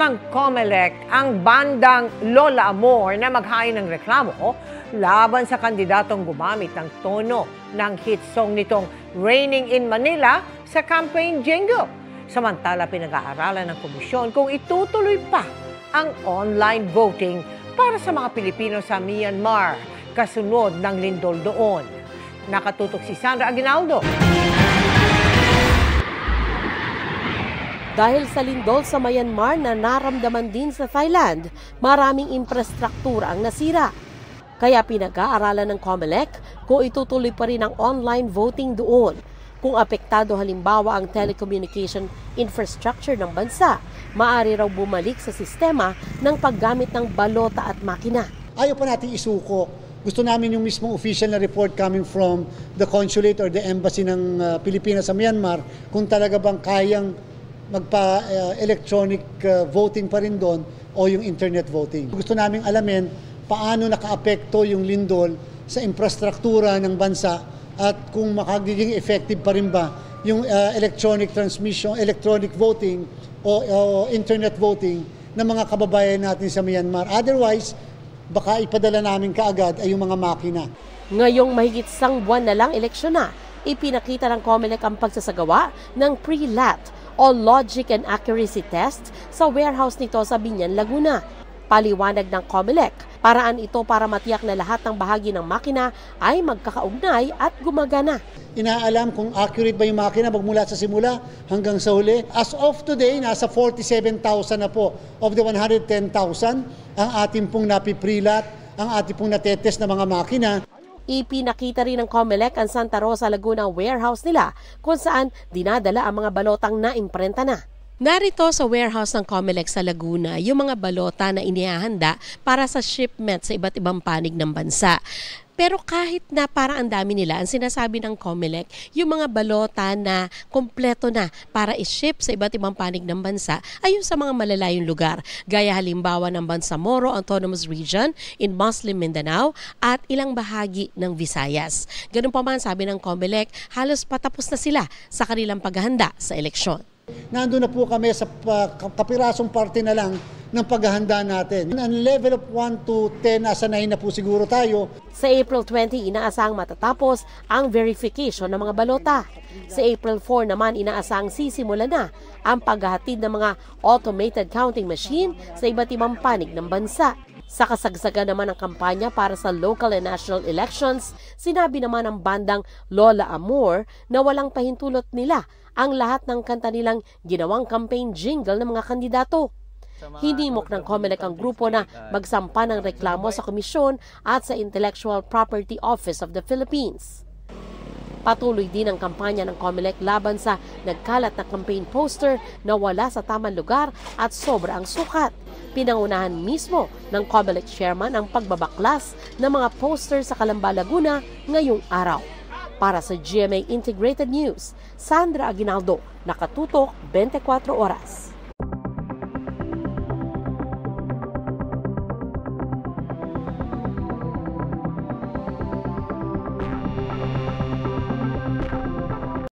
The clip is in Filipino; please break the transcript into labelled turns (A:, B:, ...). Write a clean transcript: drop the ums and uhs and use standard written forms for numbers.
A: ng COMELEC ang bandang Lola Amor na maghain ng reklamo laban sa kandidatong gumamit ng tono ng hit song nitong Raining in Manila sa campaign jingle. Samantala, pinag-aaralan ng komisyon kung itutuloy pa ang online voting para sa mga Pilipino sa Myanmar kasunod ng lindol doon. Nakatutok si Sandra Aguinaldo.
B: Dahil sa lindol sa Myanmar na naramdaman din sa Thailand, maraming infrastruktura ang nasira. Kaya pinag-aaralan ng COMELEC kung itutuloy pa rin ang online voting doon. Kung apektado halimbawa ang telecommunication infrastructure ng bansa, maaari raw bumalik sa sistema ng paggamit ng balota at makina.
C: Ayaw pa natin isuko. Gusto namin yung mismong official na report coming from the consulate or the embassy ng Pilipinas sa Myanmar kung talaga bang kayang magpa-electronic voting pa rin doon o yung internet voting. Gusto naming alamin paano nakaapekto yung lindol sa infrastruktura ng bansa at kung makagiging effective pa rin ba yung electronic transmission, electronic voting o internet voting ng mga kababayan natin sa Myanmar. Otherwise, baka ipadala namin kaagad ay yung mga makina.
B: Ngayong mahigit isang buwan na lang eleksyon na, ipinakita ng COMELEC ang pagsasagawa ng pre-lat o Logic and Accuracy Test sa warehouse nito sa Biñan, Laguna. Paliwanag ng COMELEC, paraan ito para matiyak na lahat ng bahagi ng makina ay magkakaugnay at gumagana.
C: Inaalam kung accurate ba yung makina magmula sa simula hanggang sa huli. As of today, nasa 47,000 na po of the 110,000 ang ating pong napiprelat, ang ating pong natetest na mga makina.
B: Ipinakita rin ng COMELEC ang Santa Rosa, Laguna warehouse nila kung saan dinadala ang mga balotang naimprenta na. Narito sa warehouse ng COMELEC sa Laguna yung mga balota na inihahanda para sa shipment sa iba't ibang panig ng bansa. Pero kahit na parang ang dami nila, ang sinasabi ng COMELEC, yung mga balota na kompleto na para i-ship sa iba't ibang panig ng bansa ay yung sa mga malalayong lugar. Gaya halimbawa ng Bangsamoro Autonomous Region in Muslim Mindanao at ilang bahagi ng Visayas. Ganun pa man sabi ng COMELEC, halos patapos na sila sa kanilang paghahanda sa eleksyon.
C: Nandun na po kami sa kapirasong parte na lang ng paghahanda natin. Ang level of 1 to 10, nasa 9 na po siguro tayo.
B: Sa April 20, inaasahang matatapos ang verification ng mga balota. Sa April 4 naman, inaasahang sisimula na ang paghahatid ng mga automated counting machine sa iba't ibang panig ng bansa. Sa kasagsagan naman ng kampanya para sa local and national elections, sinabi naman ng bandang Lola Amor na walang pahintulot nila ang lahat ng kanta nilang ginawang campaign jingle ng mga kandidato. Hinimok ng COMELEC ang grupo na magsampa ng reklamo sa komisyon at sa Intellectual Property Office of the Philippines. Patuloy din ang kampanya ng COMELEC laban sa nagkalat na campaign poster na wala sa tamang lugar at sobra ang sukat. Pinangunahan mismo ng COMELEC chairman ang pagbabaklas ng mga poster sa Calamba, Laguna ngayong araw. Para sa GMA Integrated News, Sandra Aguinaldo, nakatutok 24 oras.